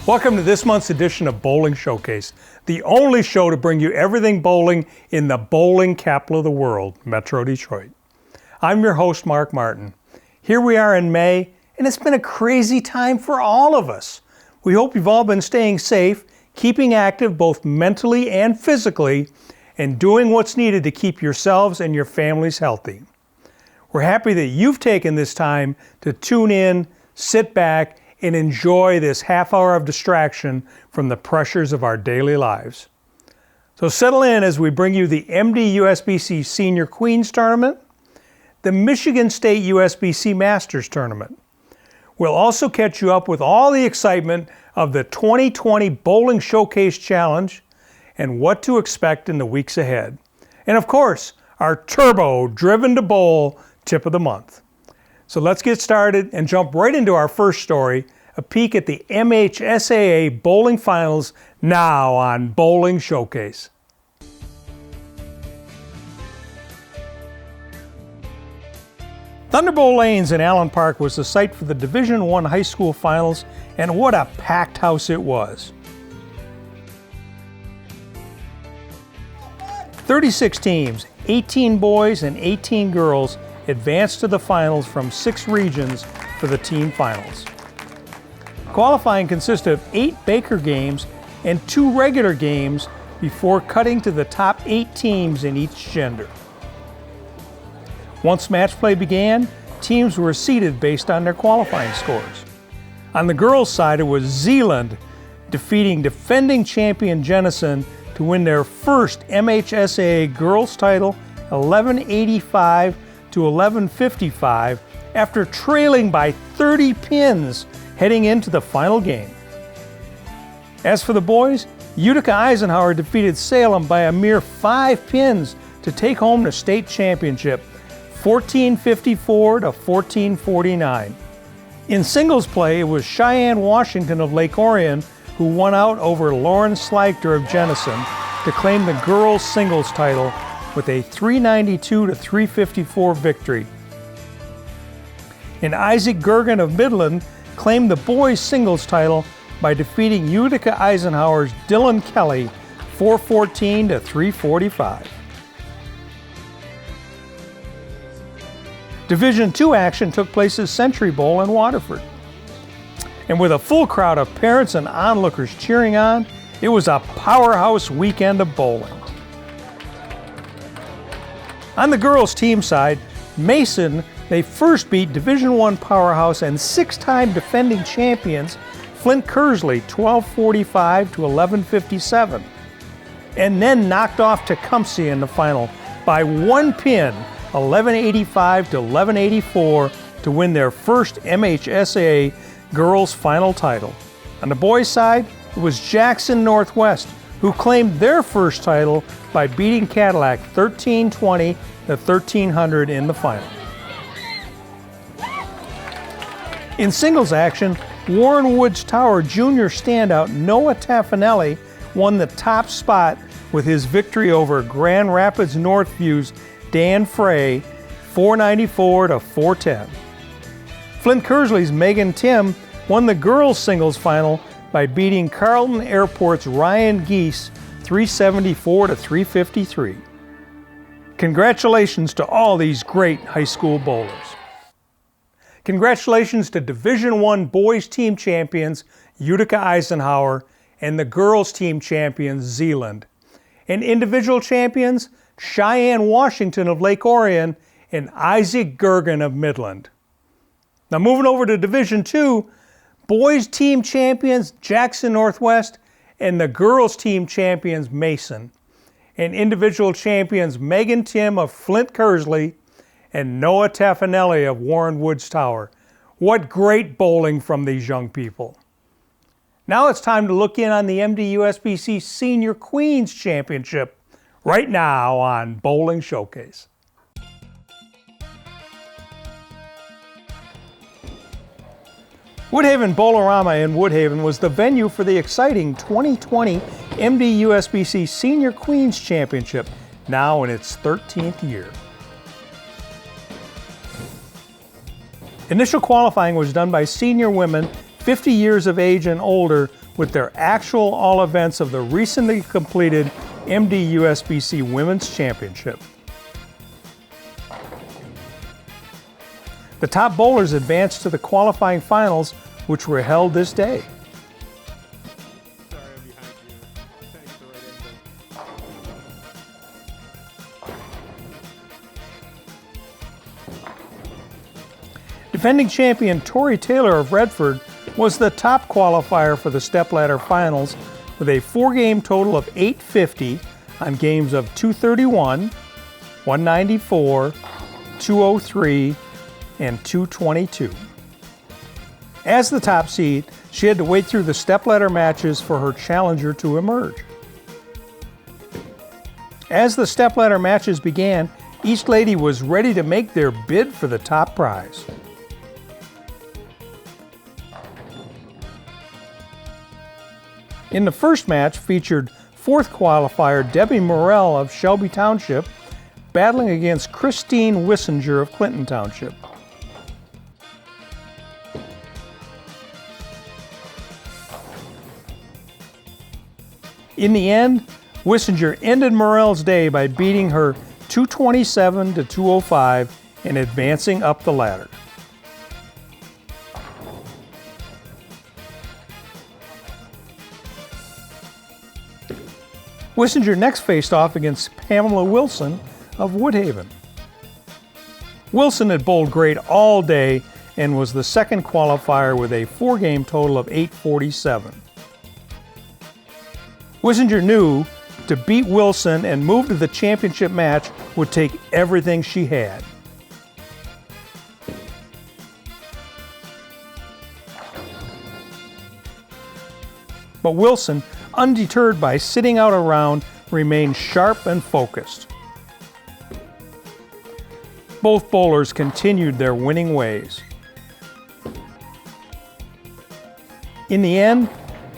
Welcome to this month's edition of Bowling Showcase, the only show to bring you everything bowling in the bowling capital of the world, Metro Detroit. I'm your host, Mark Martin. Here we are in May, and it's been a crazy time for all of us. We hope you've all been staying safe, keeping active both mentally and physically, and doing what's needed to keep yourselves and your families healthy. We're happy that you've taken this time to tune in, sit back, and enjoy this half hour of distraction from the pressures of our daily lives. So settle in as we bring you the MDUSBC Senior Queens Tournament, the Michigan State USBC Masters Tournament. We'll also catch you up with all the excitement of the 2020 Bowling Showcase Challenge and what to expect in the weeks ahead. And of course, our Turbo Driven to Bowl Tip of the Month. So let's get started and jump right into our first story, a peek at the MHSA Bowling Finals now on Bowling Showcase. Thunderbolt Lanes in Allen Park was the site for the Division I high school finals, and what a packed house it was. 36 teams, 18 boys and 18 girls, advanced to the finals from 6 regions for the team finals. Qualifying consisted of 8 Baker games and 2 regular games before cutting to the top 8 teams in each gender. Once match play began, teams were seeded based on their qualifying scores. On the girls' side, it was Zeeland defeating defending champion Jenison to win their first MHSA girls title 1185 to 1155 after trailing by 30 pins heading into the final game. As for the boys, Utica Eisenhower defeated Salem by a mere 5 pins to take home the state championship, 1454 to 1449. In singles play, it was Cheyenne Washington of Lake Orion who won out over Lauren Sleichter of Jenison to claim the girls' singles title with a 392 to 354 victory. And Isaac Gergen of Midland claimed the boys' singles title by defeating Utica Eisenhower's Dylan Kelly 414 to 345. Division II action took place at Century Bowl in Waterford. And with a full crowd of parents and onlookers cheering on, it was a powerhouse weekend of bowling. On the girls' team side, Mason, they first beat Division I powerhouse and 6-time defending champions Flint Kersley 1245 to 1157, and then knocked off Tecumseh in the final by 1 pin, 1185 to 1184, to win their first MHSA girls' final title. On the boys' side, it was Jackson Northwest who claimed their first title by beating Cadillac 1320 to 1300 in the final. In singles action, Warren Woods Tower Jr. standout Noah Taffanelli won the top spot with his victory over Grand Rapids Northview's Dan Frey 494 to 410. Flint Kersley's Megan Tim won the girls' singles final by beating Carleton Airport's Ryan Geese 374 to 353. Congratulations to all these great high school bowlers. Congratulations to Division I boys team champions Utica Eisenhower and the girls team champions Zeeland, and individual champions Cheyenne Washington of Lake Orion and Isaac Gergen of Midland. Now moving over to Division II, boys team champions Jackson Northwest and the girls team champions Mason, and individual champions Megan Tim of Flint Kersley and Noah Taffanelli of Warren Woods Tower. What great bowling from these young people. Now it's time to look in on the MDUSBC Senior Queens Championship right now on Bowling Showcase. Woodhaven Bowlerama in Woodhaven was the venue for the exciting 2020 MDUSBC Senior Queens Championship, now in its 13th year. Initial qualifying was done by senior women 50 years of age and older with their actual all events of the recently completed MDUSBC Women's Championship. The top bowlers advanced to the qualifying finals, which were held this day. Defending champion Tori Taylor of Redford was the top qualifier for the stepladder finals with a 4-game total of 850 on games of 231, 194, 203, and 222. As the top seed, she had to wait through the stepladder matches for her challenger to emerge. As the stepladder matches began, each lady was ready to make their bid for the top prize. In the first match featured 4th qualifier Debbie Morrell of Shelby Township battling against Christine Wissinger of Clinton Township. In the end, Wissinger ended Morrell's day by beating her 227 to 205 and advancing up the ladder. Wissinger next faced off against Pamela Wilson of Woodhaven. Wilson had bowled great all day and was the second qualifier with a 4-game total of 847. Wissinger knew to beat Wilson and move to the championship match would take everything she had. But Wilson, undeterred by sitting out a round, remained sharp and focused. Both bowlers continued their winning ways. In the end,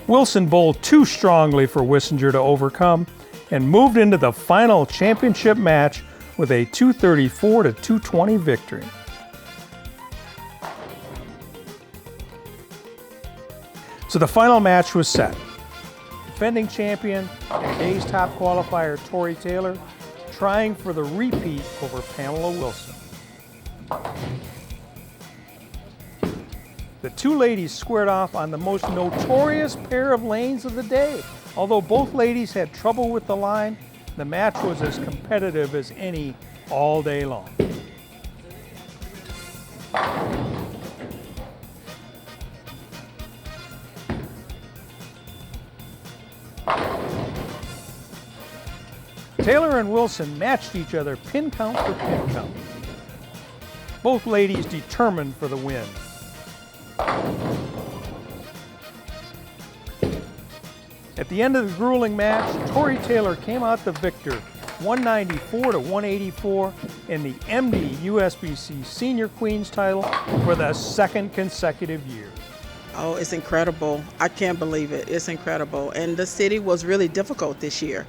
Wilson bowled too strongly for Wissinger to overcome and moved into the final championship match with a 234 to 220 victory. So the final match was set. Defending champion and day's top qualifier Tori Taylor trying for the repeat over Pamela Wilson. The two ladies squared off on the most notorious pair of lanes of the day. Although both ladies had trouble with the line, the match was as competitive as any all day long. Taylor and Wilson matched each other pin count for pin count. Both ladies determined for the win. At the end of the grueling match, Tori Taylor came out the victor, 194 to 184 in the MDUSBC Senior Queens title for the second consecutive year. Oh, it's incredible. I can't believe it. It's incredible. And the city was really difficult this year.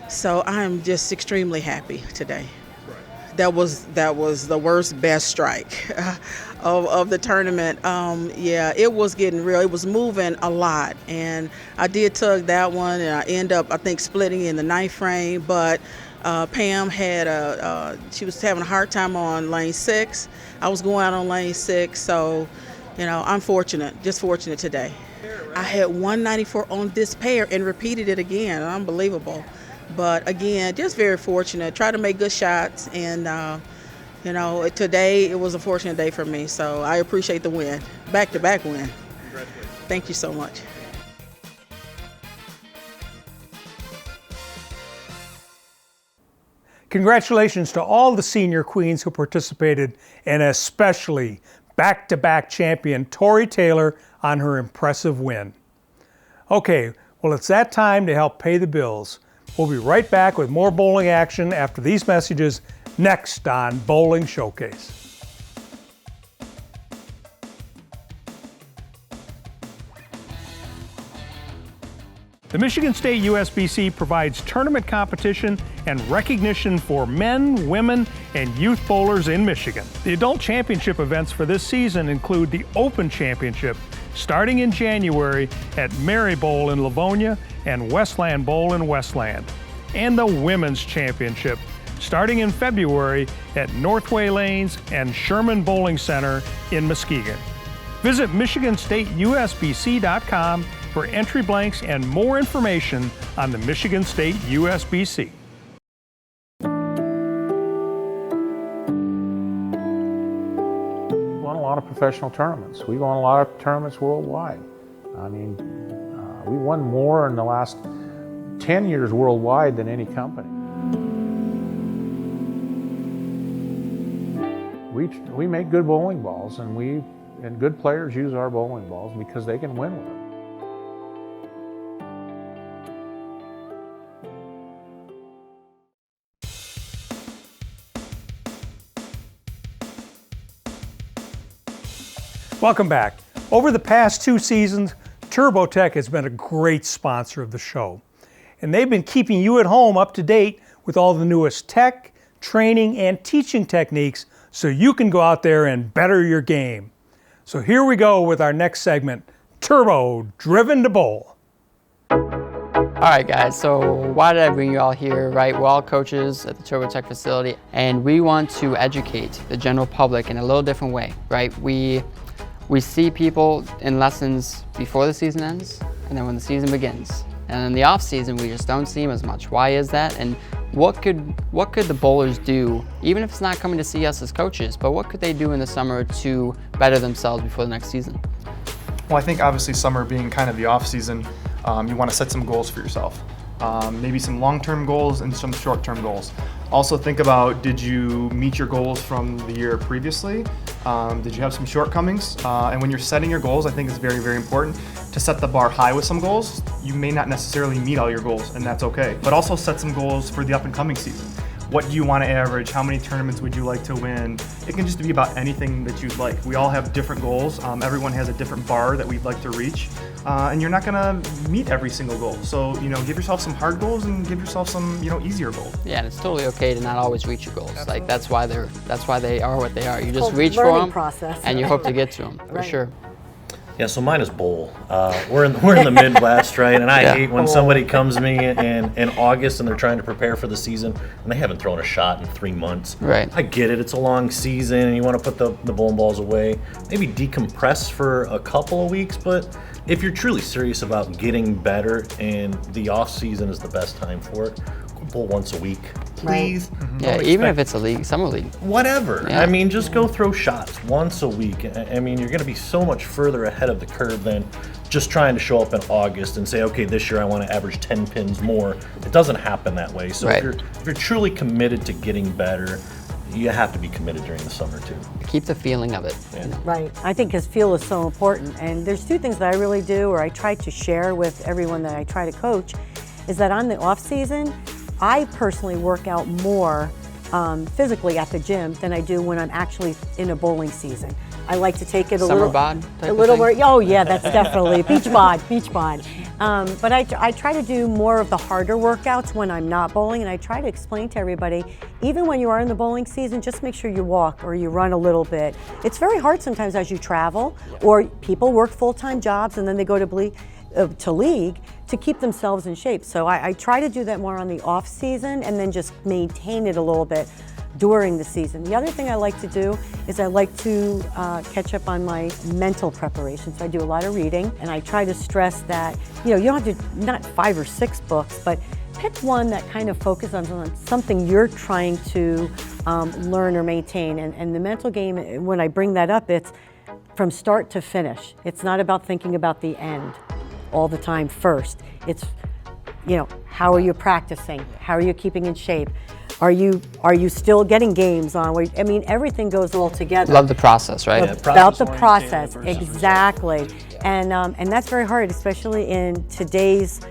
So I'm just extremely happy today. That was the worst best strike of the tournament. Yeah, it was getting real. It was moving a lot, and I did tug that one, and I end up, I think, splitting in the 9th frame. But Pam had she was having a hard time on lane 6. I was going out on lane 6, so you know, I'm fortunate, just fortunate today. I had 194 on this pair and repeated it again. Unbelievable. But again, just very fortunate. Try to make good shots, and you know, today it was a fortunate day for me. So I appreciate the win, back-to-back win. Congratulations. Thank you so much. Congratulations to all the senior queens who participated, and especially back-to-back champion Tori Taylor on her impressive win. Okay, well, it's that time to help pay the bills. We'll be right back with more bowling action after these messages next on Bowling Showcase. The Michigan State USBC provides tournament competition and recognition for men, women, and youth bowlers in Michigan. The adult championship events for this season include the Open Championship, starting in January at Mary Bowl in Livonia and Westland Bowl in Westland, and the Women's Championship starting in February at Northway Lanes and Sherman Bowling Center in Muskegon. Visit MichiganStateUSBC.com for entry blanks and more information on the Michigan State USBC. We won a lot of professional tournaments. We won a lot of tournaments worldwide. I mean, we won more in the last 10 years worldwide than any company. We make good bowling balls, and good players use our bowling balls because they can win with them. Welcome back. Over the past 2 seasons, TurboTech has been a great sponsor of the show. And they've been keeping you at home up to date with all the newest tech, training, and teaching techniques so you can go out there and better your game. So here we go with our next segment, Turbo Driven to Bowl. All right, guys, so why did I bring you all here, right? We're all coaches at the TurboTech facility, and we want to educate the general public in a little different way, right? We see people in lessons before the season ends, and then when the season begins. And in the off season, we just don't see them as much. Why is that? And what could the bowlers do, even if it's not coming to see us as coaches, but what could they do in the summer to better themselves before the next season? Well, I think obviously summer being kind of the off season, you want to set some goals for yourself. Maybe some long-term goals and some short-term goals. Also think about, did you meet your goals from the year previously? Did you have some shortcomings? And when you're setting your goals, I think it's very, very important to set the bar high with some goals. You may not necessarily meet all your goals, and that's okay. But also set some goals for the up and coming season. What do you want to average? How many tournaments would you like to win? It can just be about anything that you'd like. We all have different goals. Everyone has a different bar that we'd like to reach. And you're not gonna meet every single goal. So, give yourself some hard goals and give yourself some, easier goals. Yeah, and it's totally okay to not always reach your goals. Absolutely. Like that's why they are what they are. You just Well, reach for learning them, process. and you hope to get to them, for Right. sure. Yeah, so mine is bowl. We're in the Midwest, right? And I Yeah. hate when somebody comes to me in August and they're trying to prepare for the season and they haven't thrown a shot in 3 months. Right. I get it. It's a long season and you want to put the bowling balls away. Maybe decompress for a couple of weeks, but if you're truly serious about getting better and the off season is the best time for it, go bowl once a week, please. Yeah, Don't even expect- if it's a league, summer league. Whatever. Yeah. I mean, just go throw shots once a week. I mean, you're going to be so much further ahead of the curve than just trying to show up in August and say, okay, this year I want to average 10 pins more. It doesn't happen that way. So Right. if you're truly committed to getting better, you have to be committed during the summer too. Keep the feeling of it. Yeah. Right. I think his feel is so important. And there's 2 things that I really do, or I try to share with everyone that I try to coach, is that on the off season, I personally work out more physically at the gym than I do when I'm actually in a bowling season. I like to take it a Summer little, bod type a of little thing? more. Oh yeah, that's definitely beach bod. But I try to do more of the harder workouts when I'm not bowling, and I try to explain to everybody, even when you are in the bowling season, just make sure you walk or you run a little bit. It's very hard sometimes as you travel, or people work full-time jobs and then they go to league to keep themselves in shape. So I try to do that more on the off season and then just maintain it a little bit during the season. The other thing I like to do is I like to catch up on my mental preparation. So I do a lot of reading, and I try to stress that, you don't have to, not 5 or 6 books, but pick one that kind of focuses on something you're trying to learn or maintain. And the mental game, when I bring that up, it's from start to finish. It's not about thinking about the end all the time first. It's, how are you practicing? How are you keeping in shape? Are you still getting games on? I mean, everything goes all together. Love the process, right? About the process, exactly. And that's very hard, especially in today's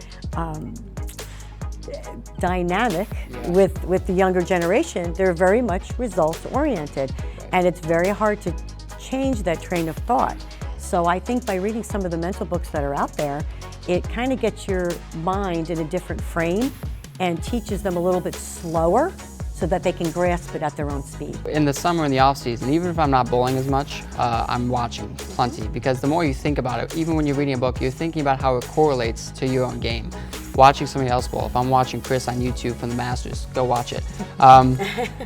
dynamic with the younger generation. They're very much results oriented, and it's very hard to change that train of thought. So I think by reading some of the mental books that are out there, it kind of gets your mind in a different frame and teaches them a little bit slower so that they can grasp it at their own speed. In the summer and the off season, even if I'm not bowling as much, I'm watching plenty, because the more you think about it, even when you're reading a book, you're thinking about how it correlates to your own game. Watching somebody else bowl. If I'm watching Chris on YouTube from the Masters, go watch it.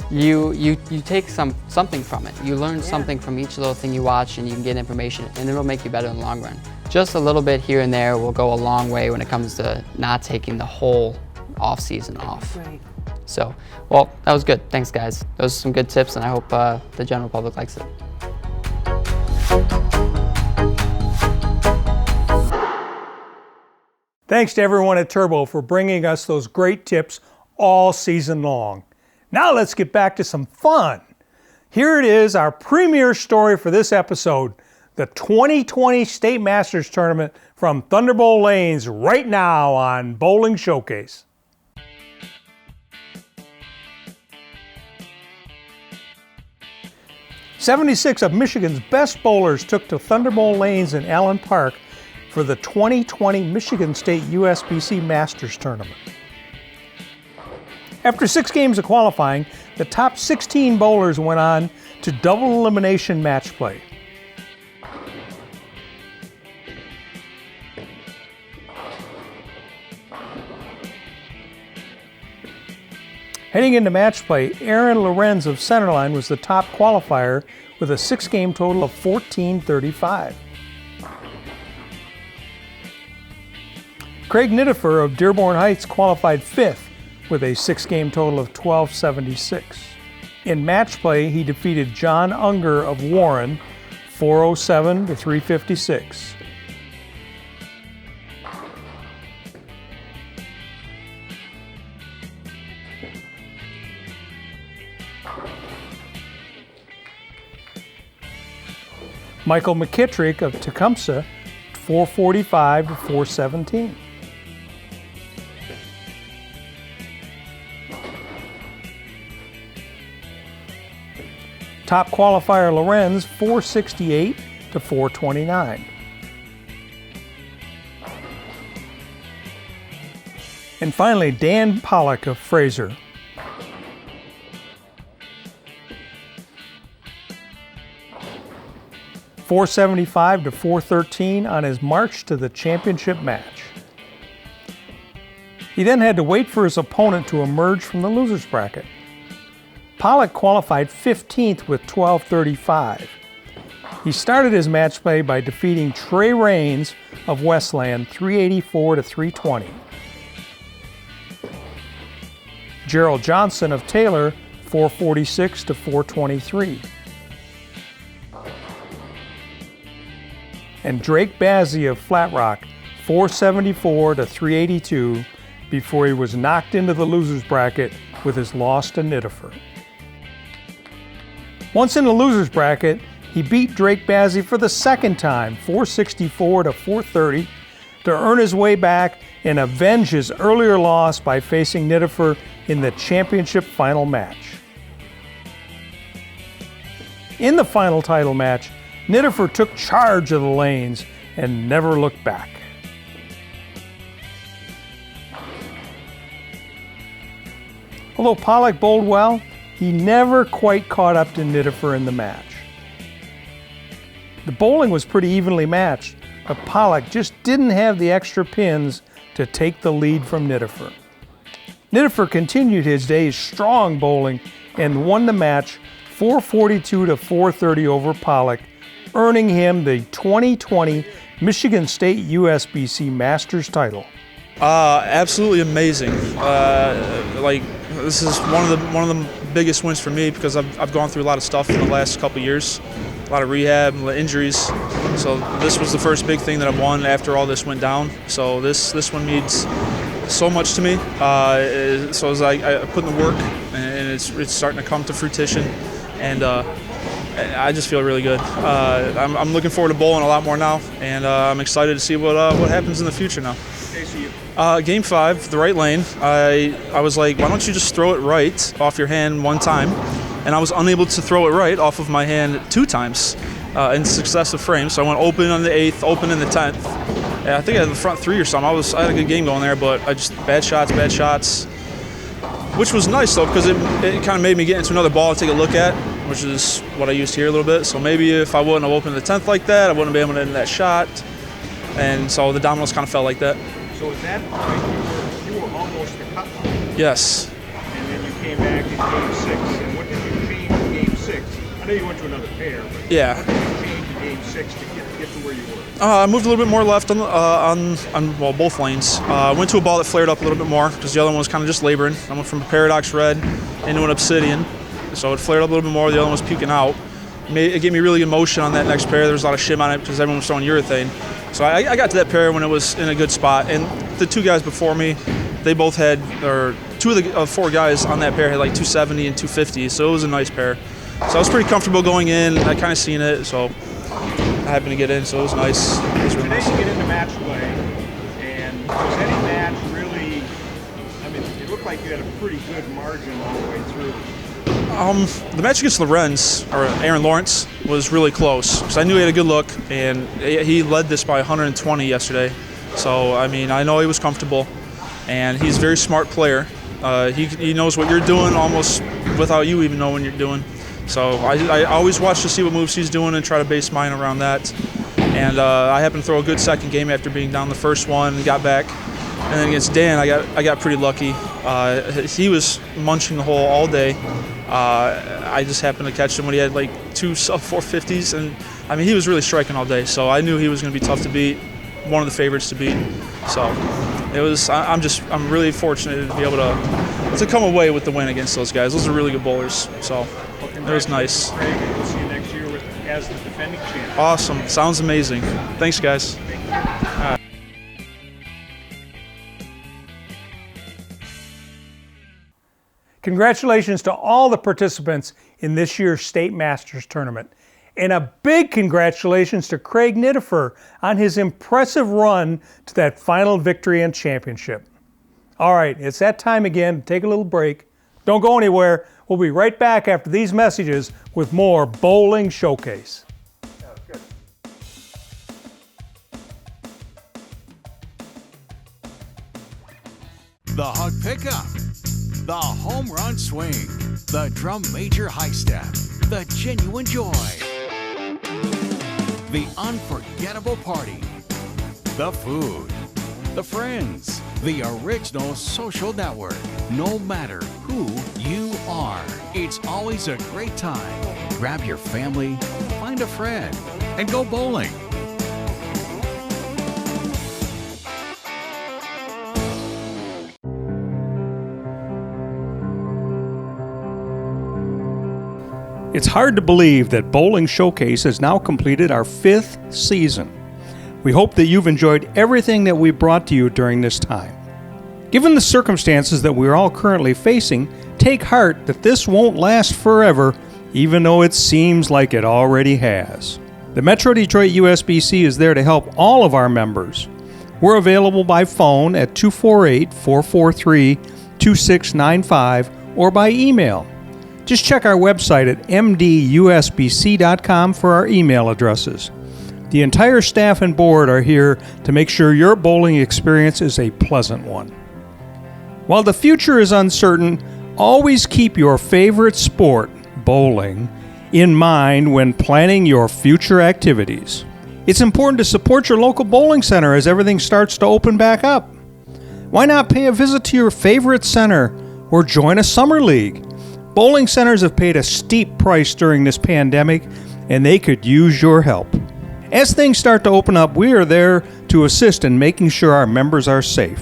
You take something from it. You learn something from each little thing you watch, and you can get information, and it'll make you better in the long run. Just a little bit here and there will go a long way when it comes to not taking the whole off season off. Right. So, well, that was good. Thanks, guys. Those are some good tips, and I hope the general public likes it. Thanks to everyone at Turbo for bringing us those great tips all season long. Now let's get back to some fun. Here it is, our premier story for this episode, the 2020 State Masters Tournament from Thunderbolt Lanes right now on Bowling Showcase. "76 of Michigan's best bowlers took to Thunderbolt Lanes in Allen Park for the 2020 Michigan State USBC Masters Tournament. After 6 games of qualifying, the top 16 bowlers went on to double elimination match play. Heading into match play, Aaron Lorenz of Centerline was the top qualifier with a 6-game total of 1435. Craig Nidifer of Dearborn Heights qualified 5th with a 6-game total of 1276. In match play, he defeated John Unger of Warren 407 to 356. Michael McKittrick of Tecumseh 445 to 417. Top qualifier Lorenz 468 to 429. And finally, Dan Pollock of Fraser 475 to 413 on his march to the championship match. He then had to wait for his opponent to emerge from the loser's bracket. Pollock qualified 15th with 1235. He started his match play by defeating Trey Raines of Westland 384 to 320. Gerald Johnson of Taylor 446 to 423. And Drake Bazzi of Flat Rock 474 to 382 before he was knocked into the loser's bracket with his loss to Nidifer. Once in the loser's bracket, he beat Drake Bazzi for the second time, 464 to 430, to earn his way back and avenge his earlier loss by facing Nidifer in the championship final match. In the final title match, Nidifer took charge of the lanes and never looked back. Although Pollock bowled well, he never quite caught up to Nidifer in the match. The bowling was pretty evenly matched, but Pollock just didn't have the extra pins to take the lead from Nidifer. Nidifer continued his day's strong bowling and won the match 442 to 430 over Pollock, earning him the 2020 Michigan State USBC Masters title. Absolutely amazing. This is one of the biggest wins for me because I've gone through a lot of stuff in the last couple of years, a lot of rehab, injuries. So this was the first big thing that I've won after all this went down. So this one means so much to me. So as I put in the work, and it's starting to come to fruition, and I just feel really good. I'm looking forward to bowling a lot more now, and I'm excited to see what happens in the future now. Game 5, the right lane, I was like, why don't you just throw it right off your hand one time? And I was unable to throw it right off of my hand 2 times in successive frames. So I went open on the 8th, open in the 10th. And I think I had the front 3 or something. I had a good game going there, but I just bad shots. which was nice though, because it kind of made me get into another ball to take a look at, which is what I used here a little bit. So maybe if I wouldn't have opened the 10th like that, I wouldn't be able to end that shot. And so the dominoes kind of fell like that. So at that point, you were almost the cut line. Yes. And then you came back in Game 6. And what did you change in Game 6? I know you went to another pair, but yeah. What did you change in Game 6 to get to where you were? I moved a little bit more left on well, both lanes. Went to a ball that flared up a little bit more because the other one was kind of just laboring. I went from a Paradox Red into an Obsidian, so it flared up a little bit more. The other one was puking out. It gave me really good motion on that next pair. There was a lot of shim on it because everyone was throwing urethane. So I got to that pair when it was in a good spot. And the two guys before me, they both had, or two of the four guys on that pair had like 270 and 250. So it was a nice pair. So I was pretty comfortable going in. I kind of seen it, so I happened to get in. So it was nice. It was really nice. Today you get into match play, and was any match really? I mean, it looked like you had a pretty good margin all the way through. The match against Lorenz, or Aaron Lawrence, was really close. So I knew he had a good look, and he led this by 120 yesterday. So, I mean, I know he was comfortable, and he's a very smart player. He knows what you're doing almost without you even knowing you're doing. So I always watch to see what moves he's doing and try to base mine around that. And I happened to throw a good second game after being down the first one and got back. And then against Dan, I got pretty lucky. He was munching the hole all day. I just happened to catch him when he had like 2 sub-450s, and I mean he was really striking all day. So I knew he was going to be tough to beat, one of the favorites to beat. So it was. I'm really fortunate to be able to come away with the win against those guys. Those are really good bowlers. So it was nice. Craig, we'll see you next year as the defending champion. Awesome. Sounds amazing. Thanks, guys. Congratulations to all the participants in this year's State Masters Tournament. And a big congratulations to Craig Nidifer on his impressive run to that final victory and championship. All right, it's that time again to take a little break. Don't go anywhere. We'll be right back after these messages with more Bowling Showcase. The hug pickup, the home run swing, the drum major high step, the genuine joy, the unforgettable party, the food, the friends, the original social network. No matter who you are, it's always a great time. Grab your family, find a friend, and go bowling. It's hard to believe that Bowling Showcase has now completed our 5th season. We hope that you've enjoyed everything that we brought to you during this time. Given the circumstances that we're all currently facing, take heart that this won't last forever, even though it seems like it already has. The Metro Detroit USBC is there to help all of our members. We're available by phone at 248-443-2695 or by email. Just check our website at MDUSBC.com for our email addresses. The entire staff and board are here to make sure your bowling experience is a pleasant one. While the future is uncertain, always keep your favorite sport, bowling, in mind when planning your future activities. It's important to support your local bowling center as everything starts to open back up. Why not pay a visit to your favorite center or join a summer league? Bowling centers have paid a steep price during this pandemic, and they could use your help. As things start to open up, we are there to assist in making sure our members are safe.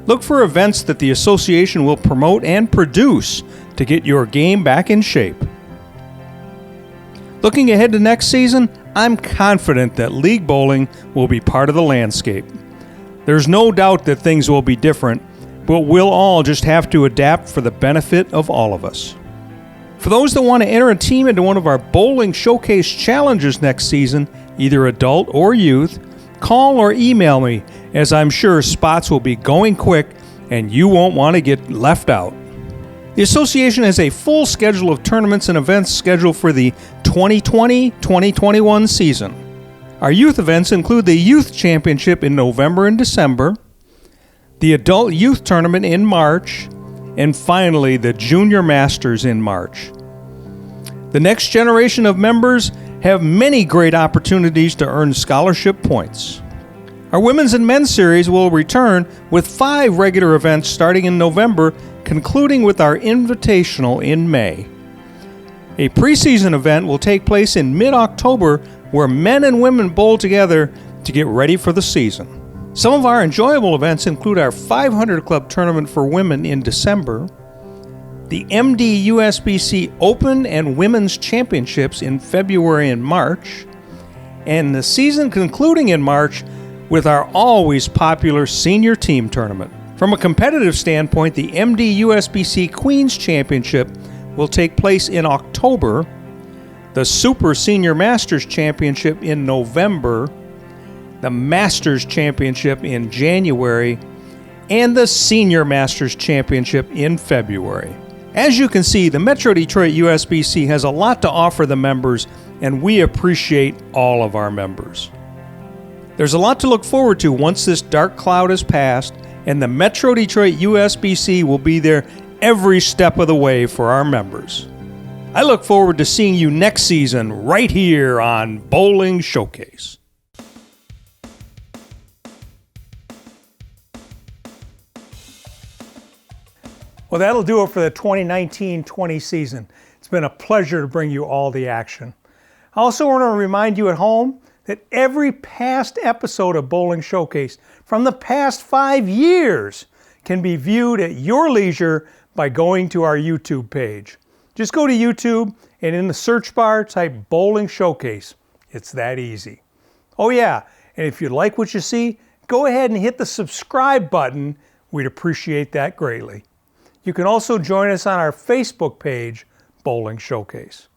Look for events that the association will promote and produce to get your game back in shape. Looking ahead to next season, I'm confident that league bowling will be part of the landscape. There's no doubt that things will be different, but we'll all just have to adapt for the benefit of all of us. For those that want to enter a team into one of our Bowling Showcase challenges next season, either adult or youth, call or email me, as I'm sure spots will be going quick and you won't want to get left out. The association has a full schedule of tournaments and events scheduled for the 2020-2021 season. Our youth events include the Youth Championship in November and December, the Adult Youth Tournament in March, and finally the Junior Masters in March. The next generation of members have many great opportunities to earn scholarship points. Our Women's and Men's Series will return with 5 regular events starting in November, concluding with our Invitational in May. A preseason event will take place in mid-October where men and women bowl together to get ready for the season. Some of our enjoyable events include our 500 Club tournament for women in December, the MDUSBC Open and Women's Championships in February and March, and the season concluding in March with our always popular senior team tournament. From a competitive standpoint, the MDUSBC Queens Championship will take place in October, the Super Senior Masters Championship in November, the Masters Championship in January, and the Senior Masters Championship in February. As you can see, the Metro Detroit USBC has a lot to offer the members, and we appreciate all of our members. There's a lot to look forward to once this dark cloud has passed, and the Metro Detroit USBC will be there every step of the way for our members. I look forward to seeing you next season right here on Bowling Showcase. Well, that'll do it for the 2019-20 season. It's been a pleasure to bring you all the action. I also want to remind you at home that every past episode of Bowling Showcase from the past 5 years can be viewed at your leisure by going to our YouTube page. Just go to YouTube and in the search bar type Bowling Showcase. It's that easy. Oh yeah, and if you like what you see, go ahead and hit the subscribe button. We'd appreciate that greatly. You can also join us on our Facebook page, Bowling Showcase.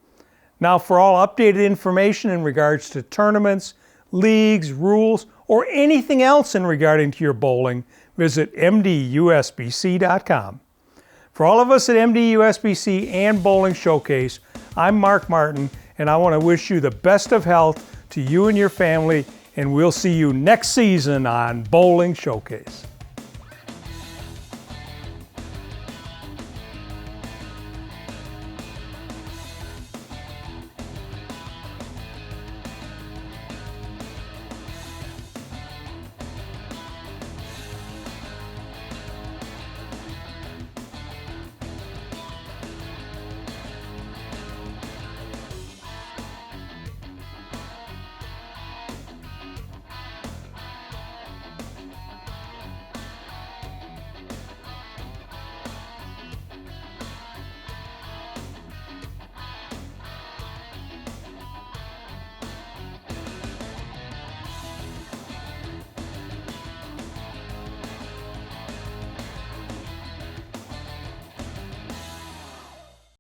Now for all updated information in regards to tournaments, leagues, rules, or anything else in regarding to your bowling, visit MDUSBC.com. For all of us at MDUSBC and Bowling Showcase, I'm Mark Martin, and I want to wish you the best of health to you and your family, and we'll see you next season on Bowling Showcase.